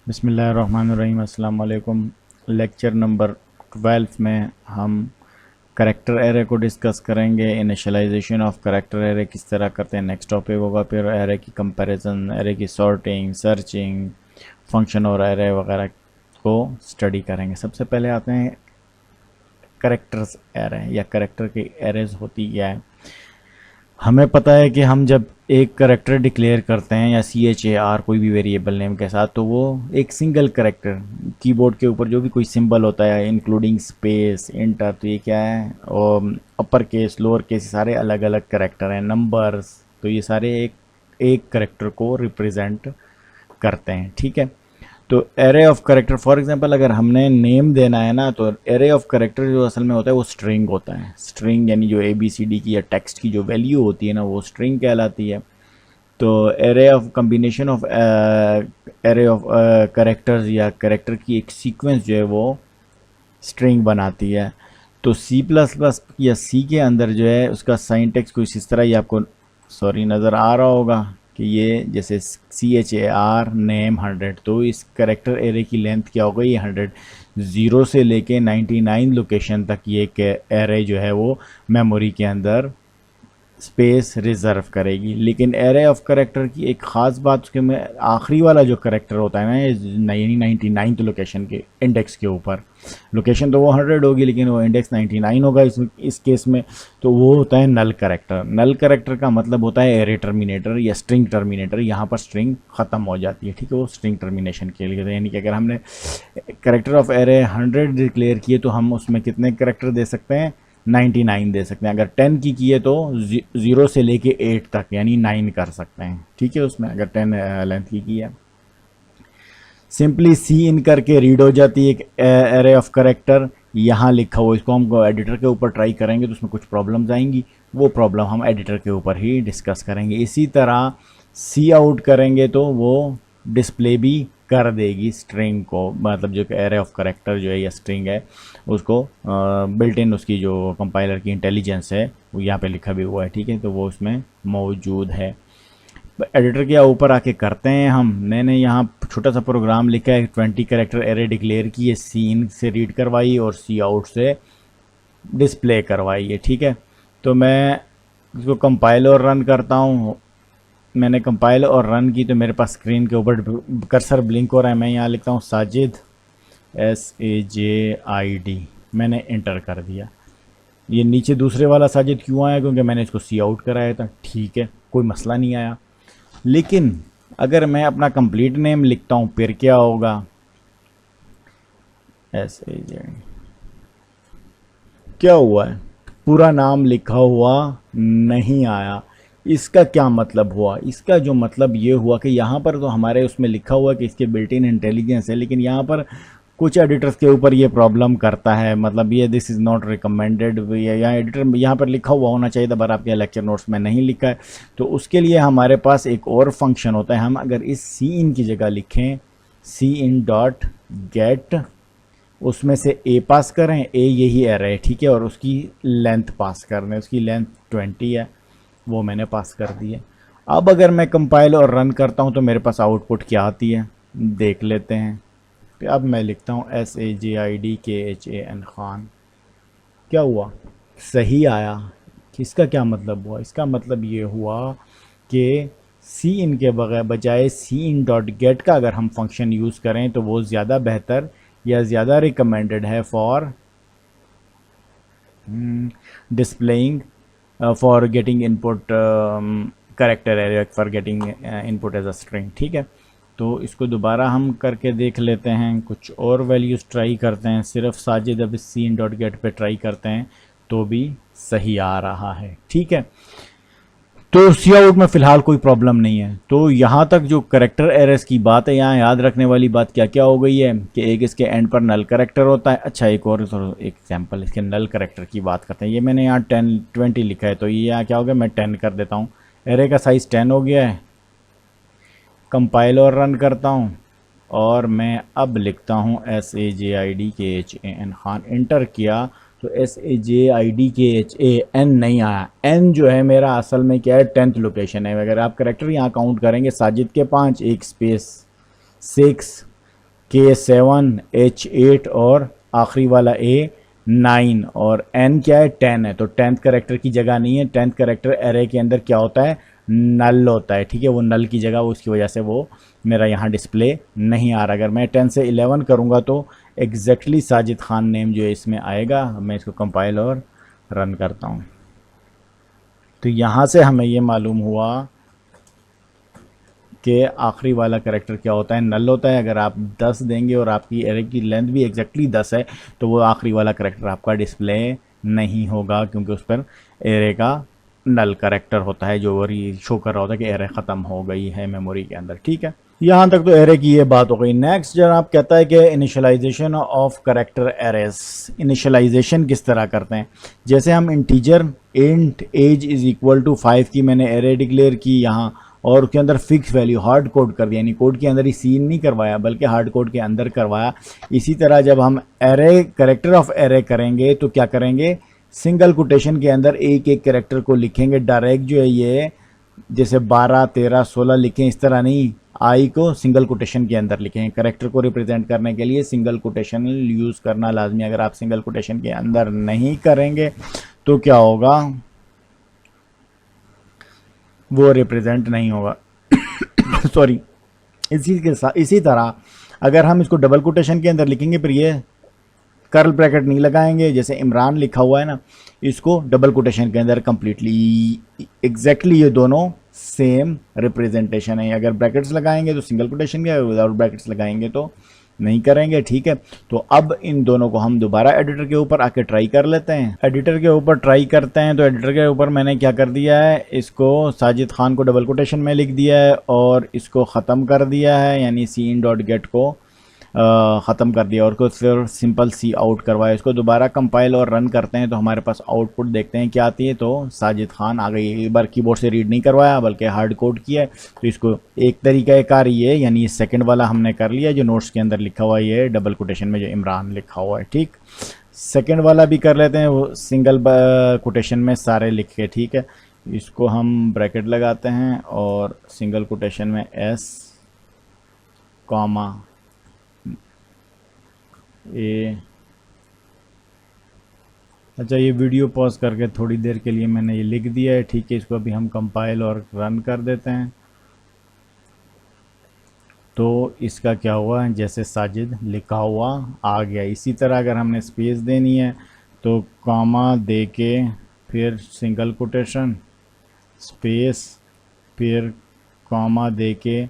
बिस्मिल्लाहिर्रहमानिर्रहीम। अस्सलाम वालेकुम। लेक्चर नंबर 12 में हम करेक्टर एरे को डिस्कस करेंगे। इनिशियलाइजेशन ऑफ करेक्टर एरे किस तरह करते हैं, नेक्स्ट टॉपिक होगा। फिर एरे की कंपैरिजन, एरे की सॉर्टिंग, सर्चिंग, फंक्शन और एरे वगैरह को स्टडी करेंगे। सबसे पहले आते हैं करेक्टर्स एरे या करेक्टर की एरेज होती क्या है। हमें पता है कि हम जब एक करेक्टर डिक्लेयर करते हैं या CHAR कोई भी वेरिएबल नेम के साथ, तो वो एक सिंगल करेक्टर, कीबोर्ड के ऊपर जो भी कोई सिंबल होता है इंक्लूडिंग स्पेस, इंटर, तो ये क्या है, और अपर केस, लोअर केस, सारे अलग अलग करेक्टर हैं, नंबर्स, तो ये सारे एक एक करेक्टर को रिप्रेजेंट करते हैं। ठीक है, तो array of character, for example अगर हमने नेम देना है ना, तो एरे ऑफ करेक्टर जो असल में होता है वो स्ट्रिंग होता है। स्ट्रिंग यानी जो ABCD की या टेक्स्ट की जो वैल्यू होती है ना, वो स्ट्रिंग कहलाती है। तो array of combination of array of characters या करेक्टर की एक सीक्वेंस जो है वो स्ट्रिंग बनाती है। तो C++ या सी के अंदर जो है उसका सिंटैक्स कुछ इस तरह ही आपको नज़र आ रहा होगा कि ये जैसे CHAR नेम 100, तो इस करेक्टर एरे की लेंथ क्या हो गई, ये 100, 0 से लेके 99 लोकेशन तक ये एरे जो है वो मेमोरी के अंदर स्पेस रिजर्व करेगी। लेकिन एरे ऑफ करेक्टर की एक ख़ास बात, उसके में आखिरी वाला जो करेक्टर होता है ना, 99th लोकेशन के इंडेक्स के ऊपर, लोकेशन तो वो 100 होगी लेकिन वो इंडेक्स 99 होगा इस केस में, तो वो होता है नल करेक्टर। नल करेक्टर का मतलब होता है एरे टर्मिनेटर या स्ट्रिंग टर्मिनेटर। यहाँ पर स्ट्रिंग ख़त्म हो जाती है। ठीक है, वो स्ट्रिंग टर्मिनेशन के लिए, यानी कि अगर हमने करेक्टर ऑफ एरे 100 डिक्लेयर किए तो हम उसमें कितने करेक्टर दे सकते हैं, 99 दे सकते हैं। अगर 10 की है तो 0 से लेके 8 तक यानी 9 कर सकते हैं। ठीक है, उसमें अगर 10 लेंथ की है, सिंपली सी इन करके रीड हो जाती है एक एरे ऑफ करेक्टर। यहाँ लिखा हुआ, इसको हम एडिटर के ऊपर ट्राई करेंगे तो उसमें कुछ प्रॉब्लम्स आएंगी, वो प्रॉब्लम हम एडिटर के ऊपर ही डिस्कस करेंगे। इसी तरह सी आउट करेंगे तो वो डिस्प्ले भी कर देगी स्ट्रिंग को, मतलब जो एरे ऑफ करेक्टर जो है या स्ट्रिंग है उसको बिल्ट इन, उसकी जो कंपाइलर की इंटेलिजेंस है वो यहाँ पे लिखा भी हुआ है। ठीक है, तो वो उसमें मौजूद है। एडिटर के ऊपर आके करते हैं हम। मैंने यहाँ छोटा सा प्रोग्राम लिखा है, 20 करेक्टर एरे डिक्लेयर की है, सी इन से रीड करवाई और सी आउट से डिस्प्ले करवाई है। ठीक है, तो मैं इसको कंपाइल और रन करता हूँ। मैंने कंपाइल और रन की तो मेरे पास स्क्रीन के ऊपर कर्सर ब्लिंक हो रहा है। मैं यहाँ लिखता हूँ साजिद, SAJID, मैंने इंटर कर दिया। ये नीचे दूसरे वाला साजिद क्यों आया, क्योंकि मैंने इसको सी आउट कराया था। ठीक है, कोई मसला नहीं आया। लेकिन अगर मैं अपना कंप्लीट नेम लिखता हूँ फिर क्या होगा, SAJ, क्या हुआ है, पूरा नाम लिखा हुआ नहीं आया। इसका क्या मतलब हुआ, इसका जो मतलब ये हुआ कि यहाँ पर तो हमारे उसमें लिखा हुआ कि इसके बिल्ट इन इंटेलिजेंस है, लेकिन यहाँ पर कुछ एडिटर्स के ऊपर ये प्रॉब्लम करता है। मतलब ये दिस इज़ नॉट रिकमेंडेड, यहाँ एडिटर यहाँ पर लिखा हुआ होना चाहिए था, पर आपके लेक्चर नोट्स में नहीं लिखा है। तो उसके लिए हमारे पास एक और फंक्शन होता है। हम अगर इस सी इन की जगह लिखें CIN.GET, उसमें से ए पास करें, ए यही एरे है। ठीक है, और उसकी लेंथ पास कर दें, उसकी लेंथ 20 है, वो मैंने पास कर दी है। अब अगर मैं कंपाइल और रन करता हूँ तो मेरे पास आउटपुट क्या आती है, देख लेते हैं। तो अब मैं लिखता हूँ SAJIDKHAN खान, क्या हुआ, सही आया। इसका क्या मतलब हुआ, इसका मतलब ये हुआ कि सी इन के बजाय CIN.GET का अगर हम फंक्शन यूज़ करें तो वो ज़्यादा बेहतर या ज़्यादा रिकमेंडेड है for displaying, for getting input character array, for getting input as a string. ठीक है, तो इसको दोबारा हम करके देख लेते हैं, कुछ और वैल्यूज़ ट्राई करते हैं। सिर्फ साजिद अब CIN.GET पे ट्राई करते हैं तो भी सही आ रहा है। ठीक है, तो सी आउट में फ़िलहाल कोई प्रॉब्लम नहीं है। तो यहाँ तक जो करेक्टर एरर्स की बात है, यहाँ याद रखने वाली बात क्या क्या हो गई है कि एक इसके एंड पर नल करेक्टर होता है। अच्छा, एक और एग्जांपल इसके नल करेक्टर की बात करते हैं। ये मैंने यहाँ 20 लिखा है, तो ये यहाँ क्या हो गया, मैं 10 कर देता हूँ। एरे का साइज़ 10 हो गया है। कंपाइल और रन करता हूँ और मैं अब लिखता हूँ SAJIDKHAN खान, इंटर किया तो SAJIDKHAN नहीं आया। एन जो है मेरा असल में क्या है, 10th लोकेशन है। अगर आप करेक्टर यहाँ काउंट करेंगे, साजिद के 5, एक स्पेस 6, K7, H8 और आखिरी वाला A9 और N क्या है 10 है, तो 10th करेक्टर की जगह नहीं है। 10th करेक्टर एरे के अंदर क्या होता है, नल होता है, ठीक है। वो नल की जगह, उसकी वजह से वो मेरा यहाँ डिस्प्ले नहीं आ रहा। अगर मैं 10 से 11 करूँगा तो एग्जैक्टली साजिद खान नेम जो है इसमें आएगा। मैं इसको कंपाइल और रन करता हूँ, तो यहाँ से हमें ये मालूम हुआ कि आखिरी वाला करेक्टर क्या होता है, नल होता है। अगर आप 10 देंगे और आपकी एरे की लेंथ भी एग्जैक्टली 10 है तो वो आखिरी वाला करेक्टर आपका डिस्प्ले नहीं होगा, क्योंकि उस पर एरे का नल करेक्टर होता है जो शो कर रहा होता है कि एरे ख़त्म हो गई है मेमोरी के अंदर, ठीक है। यहाँ तक तो एरे की ये बात हो गई। नेक्स्ट जनाब कहता है कि initialization of character arrays. Initialization किस तरह करते हैं, जैसे हम integer int age is equal to 5 की मैंने एरे डिक्लेयर की यहाँ, और उसके अंदर फिक्स वैल्यू हार्ड कोड कर दिया, यानी कोड के अंदर ही सीन नहीं करवाया बल्कि हार्ड कोड के अंदर करवाया। इसी तरह जब हम एरे करेक्टर ऑफ एरे करेंगे तो क्या करेंगे, सिंगल कोटेशन के अंदर एक एक करेक्टर को लिखेंगे डायरेक्ट, जो है ये जैसे 12, 13, 16 लिखें इस तरह नहीं, आई को सिंगल कोटेशन के अंदर लिखेंगे। करेक्टर को रिप्रेजेंट करने के लिए सिंगल कोटेशन यूज़ करना लाजमी। अगर आप सिंगल कोटेशन के अंदर नहीं करेंगे तो क्या होगा, वो रिप्रेजेंट नहीं होगा सॉरी। इसी तरह अगर हम इसको डबल कोटेशन के अंदर लिखेंगे फिर ये कर्ल ब्रैकेट नहीं लगाएंगे, जैसे इमरान लिखा हुआ है ना, इसको डबल कोटेशन के अंदर कंप्लीटली एग्जैक्टली ये दोनों सेम रिप्रेजेंटेशन है। अगर ब्रैकेट्स लगाएंगे तो सिंगल कोटेशन के, विदाउट ब्रैकेट्स लगाएंगे तो नहीं करेंगे, ठीक है। तो अब इन दोनों को हम दोबारा एडिटर के ऊपर आके ट्राई कर लेते हैं। एडिटर के ऊपर ट्राई करते हैं तो एडिटर के ऊपर मैंने क्या कर दिया है, इसको साजिद खान को डबल कोटेशन में लिख दिया है और इसको ख़त्म कर दिया है, यानी scene.get को ख़त्म कर दिया और फिर सिंपल सी आउट करवाया। इसको दोबारा कंपाइल और रन करते हैं तो हमारे पास आउटपुट देखते हैं क्या आती है। तो साजिद खान आ गई। एक बार कीबोर्ड से रीड नहीं करवाया बल्कि हार्ड कोड किया है। तो इसको एक तरीका कार ये, यानी सेकंड वाला हमने कर लिया जो नोट्स के अंदर लिखा हुआ है, ये डबल कोटेशन में जो इमरान लिखा हुआ है, ठीक। सेकेंड वाला भी कर लेते हैं, वो सिंगल कोटेशन में सारे लिख के, ठीक है। इसको हम ब्रैकेट लगाते हैं और सिंगल कोटेशन में एस कॉमा ए। अच्छा, ये वीडियो पॉज करके थोड़ी देर के लिए मैंने ये लिख दिया है, ठीक है। इसको अभी हम कंपाइल और रन कर देते हैं तो इसका क्या हुआ, जैसे साजिद लिखा हुआ आ गया। इसी तरह अगर हमने स्पेस देनी है तो कॉमा दे के फिर सिंगल कोटेशन स्पेस फिर कॉमा दे के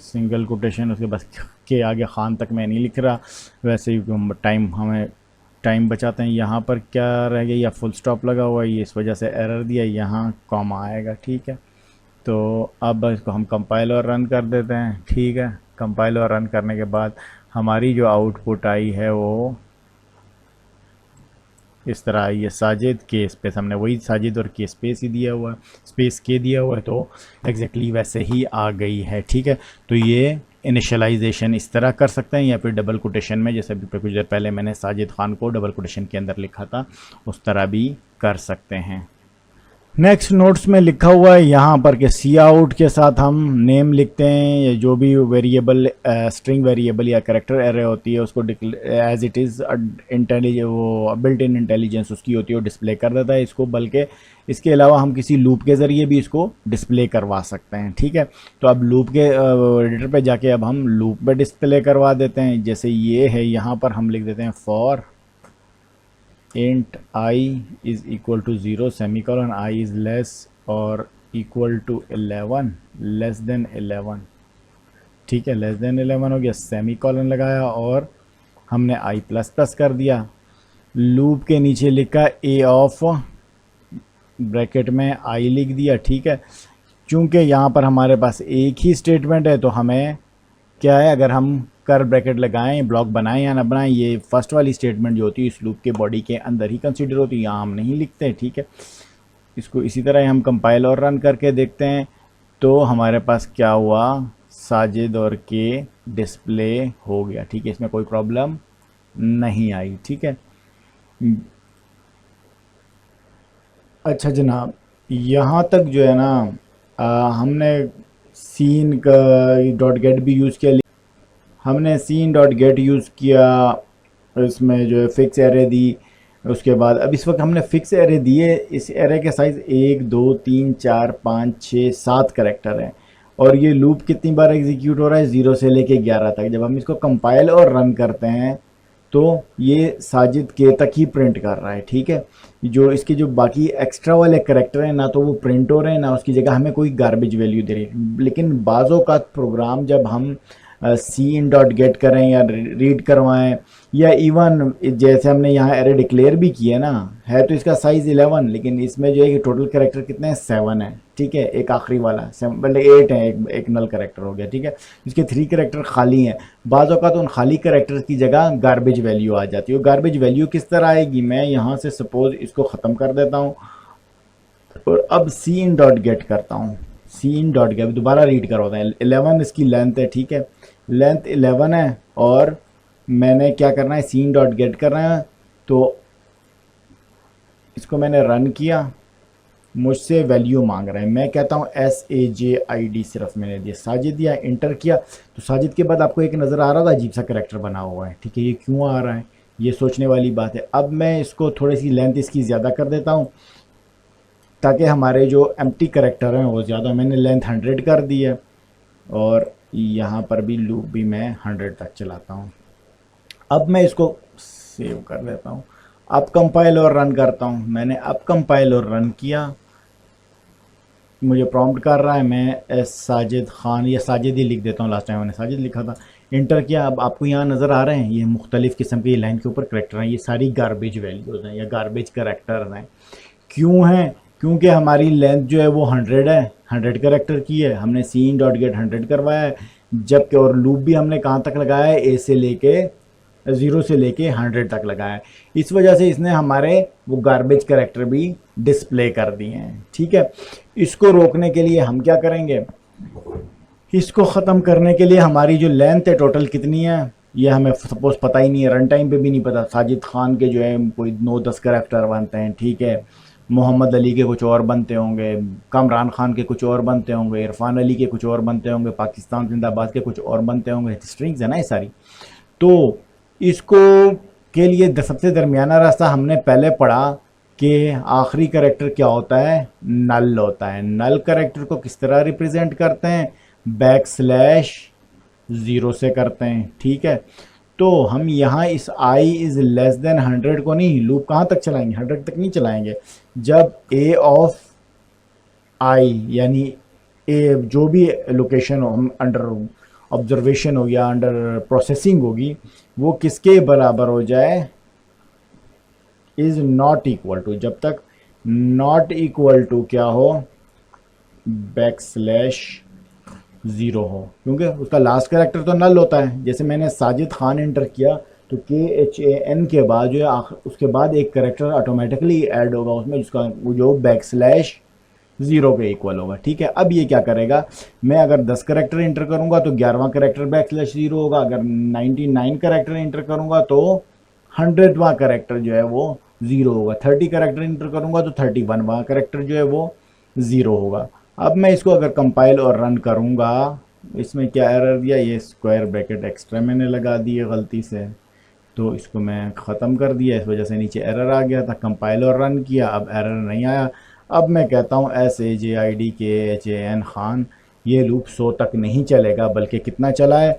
सिंगल कोटेशन, उसके बाद के आगे खान तक मैं नहीं लिख रहा। वैसे ही हमें टाइम बचाते हैं। यहाँ पर क्या रह गया, या फुल स्टॉप लगा हुआ है, ये इस वजह से एरर दिया, यहाँ कॉमा आएगा, ठीक है। तो अब इसको हम कंपाइल और रन कर देते हैं, ठीक है। कंपाइल और रन करने के बाद हमारी जो आउटपुट आई है वो इस तरह आई है। साजिद के स्पेस, हमने वही साजिद और के स्पेस ही दिया हुआ है, स्पेस के दिया हुआ है, तो एग्जैक्टली वैसे ही आ गई है, ठीक है। तो ये इनिशियलाइजेशन इस तरह कर सकते हैं, या फिर डबल कोटेशन में, जैसे अभी कुछ देर पहले मैंने साजिद खान को डबल कोटेशन के अंदर लिखा था, उस तरह भी कर सकते हैं। नेक्स्ट नोट्स में लिखा हुआ है यहाँ पर कि सी आउट के साथ हम नेम लिखते हैं, या जो भी वेरिएबल स्ट्रिंग वेरिएबल या करेक्टर एरे होती है उसको एज इट इज़ वो बिल्ट इन इंटेलिजेंस उसकी होती है, वो डिस्प्ले कर देता है इसको। बल्कि इसके अलावा हम किसी लूप के ज़रिए भी इसको डिस्प्ले करवा सकते हैं, ठीक है। तो अब लूप के एडिटर पे जाके अब हम लूप पे डिस्प्ले करवा देते हैं। जैसे ये है, यहाँ पर हम लिख देते हैं for int I is equal to 0 semicolon I is less or equal to 11 less than 11, ठीक है। लेस देन 11 हो गया, सेमीकॉलन लगाया और हमने I प्लस प्लस कर दिया। लूप के नीचे लिखा a ऑफ ब्रैकेट में I लिख दिया, ठीक है। चूँकि यहाँ पर हमारे पास एक ही स्टेटमेंट है तो हमें क्या है, अगर हम कर ब्रैकेट लगाएं, ब्लॉक बनाएं या ना बनाएं, ये फर्स्ट वाली स्टेटमेंट जो होती है इस लूप के बॉडी के अंदर ही कंसीडर होती है, यहाँ हम नहीं लिखते, ठीक है। इसको इसी तरह हम कंपाइल और रन करके देखते हैं तो हमारे पास क्या हुआ, साजिद और के डिस्प्ले हो गया, ठीक है। इसमें कोई प्रॉब्लम नहीं आई, ठीक है। अच्छा जनाब, यहाँ तक जो है ना हमने सीन का .get भी यूज़ किया। हमने सीन डॉट गेट यूज़ किया, इसमें जो है फिक्स एरे दी। उसके बाद अब इस वक्त हमने फिक्स एरे दिए, इस एरे के साइज़ 1 2 3 4 5 6 7 करेक्टर हैं, और ये लूप कितनी बार एग्जीक्यूट हो रहा है, 0 से लेके 11 तक। जब हम इसको कंपाइल और रन करते हैं तो ये साजिद के तक ही प्रिंट कर रहा है, ठीक है। जो इसके जो बाकी एक्स्ट्रा वाले करेक्टर हैं ना तो वो प्रिंट हो रहे हैं, ना उसकी जगह हमें कोई गार्बेज वैल्यू दे रही है। लेकिन बाज़ों का प्रोग्राम जब हम सी इन डॉट गेट करें या रीड करवाएं, या इवन जैसे हमने यहाँ एरे डिक्लेयर भी किया ना, है तो इसका साइज़ 11, लेकिन इसमें जो है कि टोटल करेक्टर कितने हैं, 7 है, ठीक है। एक आखिरी वाला 7 बल्कि 8 है, एक नल करेक्टर हो गया, ठीक है। इसके 3 करेक्टर खाली हैं। बाज़ औक़ात उन खाली करेक्टर्स की जगह गार्बेज वैल्यू आ जाती है। गार्बेज वैल्यू किस तरह आएगी, मैं यहाँ से सपोज इसको ख़त्म कर देता हूँ और अब सी इन डॉट गेट करता हूँ। सी इन डॉट गेट दोबारा रीड करवाते हैं। 11 इसकी लेंथ है, ठीक है, लेंथ 11 है, और मैंने क्या करना है, सीन डॉट गेट करना है। तो इसको मैंने रन किया, मुझसे वैल्यू मांग रहा है। मैं कहता हूँ SAJID सिर्फ मैंने दिया, साजिद दिया, इंटर किया। तो साजिद के बाद आपको एक नज़र आ रहा था अजीब सा करेक्टर बना हुआ है, ठीक है। ये क्यों आ रहा है, ये सोचने वाली बात है। अब मैं इसको थोड़ी सी लेंथ इसकी ज़्यादा कर देता हूँ ताकि हमारे जो एम्प्टी करेक्टर हैं वो ज़्यादा। मैंने लेंथ 100 कर दी है, और यहाँ पर भी लूप भी मैं 100 तक चलाता हूँ। अब मैं इसको सेव कर देता हूँ, अब कंपाइल और रन करता हूँ। मैंने अब कंपाइल और रन किया, मुझे प्रॉम्प्ट कर रहा है, मैं साजिद खान या साजिद ही लिख देता हूँ, लास्ट टाइम मैंने साजिद लिखा था। इंटर किया। अब आपको यहाँ नज़र आ रहे हैं ये मुख्तलिफ़ किस्म के लाइन के ऊपर करेक्टर हैं, ये सारी गार्बेज वैल्यूज़ हैं या गार्बेज करेक्टर हैं। क्यों हैं, क्योंकि हमारी लेंथ जो है वो 100 है, 100 करेक्टर की है। हमने सीन डॉट गेट 100 करवाया है, जबकि और लूप भी हमने कहाँ तक लगाया है, ए से लेके 0 से लेके 100 तक लगाया है। इस वजह से इसने हमारे वो गार्बेज करेक्टर भी डिस्प्ले कर दिए हैं, ठीक है। इसको रोकने के लिए हम क्या करेंगे, इसको ख़त्म करने के लिए हमारी जो लेंथ है टोटल कितनी है ये हमें सपोज पता ही नहीं है, रन टाइम पे भी नहीं पता। साजिद खान के जो है कोई 9-10 करेक्टर बनते हैं, ठीक है। मोहम्मद अली के कुछ और बनते होंगे, कामरान खान के कुछ और बनते होंगे, इरफान अली के कुछ और बनते होंगे, पाकिस्तान जिंदाबाद के कुछ और बनते होंगे। स्ट्रिंग्स है ना ये सारी। तो इसको के लिए सबसे दरमियाना रास्ता हमने पहले पढ़ा कि आखिरी करेक्टर क्या होता है, नल होता है। नल करेक्टर को किस तरह रिप्रेजेंट करते हैं, \0 से करते हैं, ठीक है। तो हम यहाँ इस i इज़ लेस देन 100 को नहीं, लूप कहाँ तक चलाएंगे, 100 तक नहीं चलाएंगे। जब a ऑफ i यानी a जो भी लोकेशन हो, हम अंडर ऑब्जर्वेशन हो या अंडर प्रोसेसिंग होगी, वो किसके बराबर हो जाए, इज़ नॉट इक्वल टू, जब तक नॉट इक्वल टू क्या हो, \0 हो, क्योंकि उसका लास्ट कैरेक्टर तो नल होता है। जैसे मैंने साजिद खान एंटर किया तो KHAN के बाद जो है उसके बाद एक कैरेक्टर ऑटोमेटिकली ऐड होगा उसमें, जिसका जो \0 के इक्वल होगा, ठीक है। अब ये क्या करेगा, मैं अगर 10 कैरेक्टर एंटर करूंगा तो 11वां कैरेक्टर \0 होगा। अगर 99 कैरेक्टर एंटर करूंगा तो 100वां कैरेक्टर जो है वो 0 होगा। 30 कैरेक्टर एंटर करूंगा तो 31वां कैरेक्टर जो है वो 0 होगा। अब मैं इसको अगर कंपाइल और रन करूंगा, इसमें क्या एरर दिया, ये स्क्वायर ब्रैकेट एक्स्ट्रा मैंने लगा दिए गलती से, तो इसको मैं ख़त्म कर दिया, इस वजह से नीचे एरर आ गया था। कंपाइल और रन किया, अब एरर नहीं आया। अब मैं कहता हूँ SAJID KHAN खान, ये लूप 100 तक नहीं चलेगा, बल्कि कितना चला है,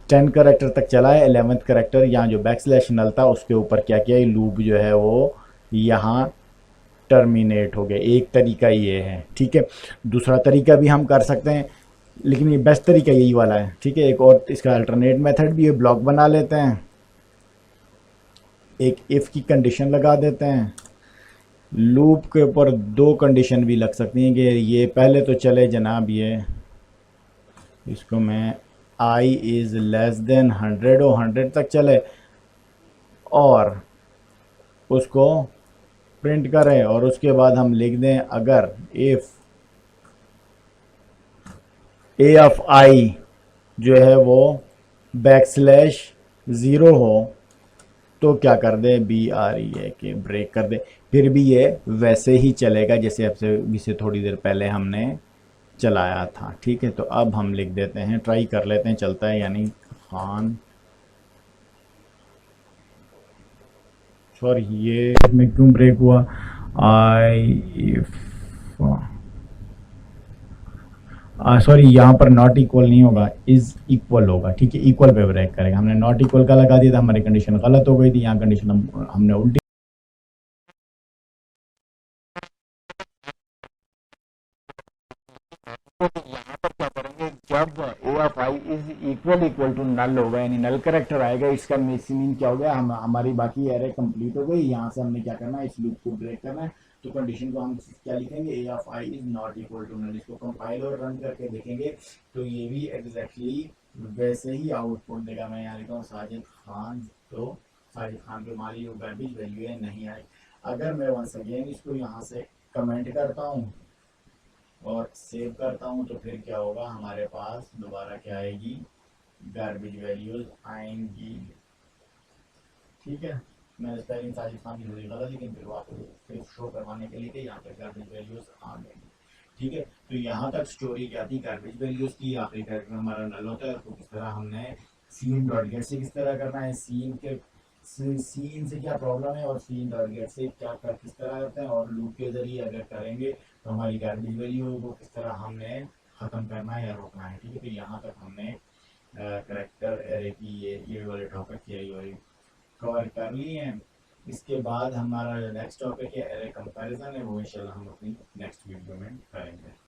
10 करेक्टर तक चला है। 11th करेक्टर यहाँ जो \नल था उसके ऊपर क्या किया, ये लूप जो है वो यहाँ टर्मिनेट हो गया। एक तरीका ये है, ठीक है। दूसरा तरीका भी हम कर सकते हैं, लेकिन ये बेस्ट तरीका यही वाला है, ठीक है। एक और इसका अल्टरनेट मेथड भी है, ब्लॉक बना लेते हैं, एक इफ़ की कंडीशन लगा देते हैं। लूप के ऊपर 2 कंडीशन भी लग सकती हैं कि ये पहले तो चले जनाब, ये इसको मैं i इज़ लेस देन 100 हो, 100 तक चले, और उसको प्रिंट करें, और उसके बाद हम लिख दें अगर इफ़ a ऑफ i जो है वो \0 हो तो क्या कर दे, BREA के ब्रेक कर दे, फिर भी ये वैसे ही चलेगा जैसे इसे थोड़ी देर पहले हमने चलाया था, ठीक है। तो अब हम लिख देते हैं, ट्राई कर लेते हैं चलता है या नहीं, खान, सॉरी ये में क्यों ब्रेक हुआ, आई सॉरी यहाँ पर नॉट इक्वल नहीं होगा, इज इक्वल होगा, ठीक है, इक्वल पे ब्रेक करेगा। हमने नॉट इक्वल का लगा दिया था, हमारी कंडीशन गलत हो गई थी, यहाँ कंडीशन हमने उल्टी। तो यहाँ पर क्या करेंगे, जब A of I is equal equal to null होगा, यानी नल करेक्टर आएगा, इसका मीन क्या हो गया, हम हमारी बाकी एरे कंप्लीट हो गई। यहाँ से हमने क्या करना है, इस लूप को ब्रेक करना है। तो कंडीशन को हम क्या लिखेंगे, A of I is not equal to null. इसको कंपाइल और रन करके देखेंगे तो ये भी एग्जैक्टली वैसे ही आउटपुट देगा। मैं यहाँ लिखा हूँ साजिद खान, तो साजिद खान के माली जो गार्बेज वैल्यू है नहीं आई। अगर मैं वंस अगेन इसको यहाँ से कमेंट करता हूँ और सेव करता हूँ, तो फिर क्या होगा, हमारे पास दोबारा क्या आएगी, गार्बेज वैल्यूज आएंगी। ठीक है, मैंने स्पेलिंग साजिद खान की थोड़ी गलत, लेकिन फिर आपको फिर शो करवाने के लिए कि यहाँ पर गार्बेज वैल्यूज आ गई। ठीक है, तो यहाँ तक स्टोरी क्या थी, गार्बेज वैल्यूज की। आखिरी कैरेक्टर हमारा नल होता है, तो किस तरह हमने सीन डॉट गेट से किस तरह करना है, सीन के सीन से क्या प्रॉब्लम है और सीन डॉट गेट से क्या कर किस तरह करते हैं, और लूप के जरिए अगर करेंगे तो हमारी गार्बेज वैल्यू को किस तरह हमने ख़त्म करना है या रोकना है। ठीक है, तो यहाँ तक हमने करेक्टर एरे की ये वाले टॉपिक ये कवर कर लिए हैं। इसके बाद हमारा जो नेक्स्ट टॉपिक है एरे कंपैरिजन है, वो इंशाल्लाह हम अपनी नेक्स्ट वीडियो में करेंगे।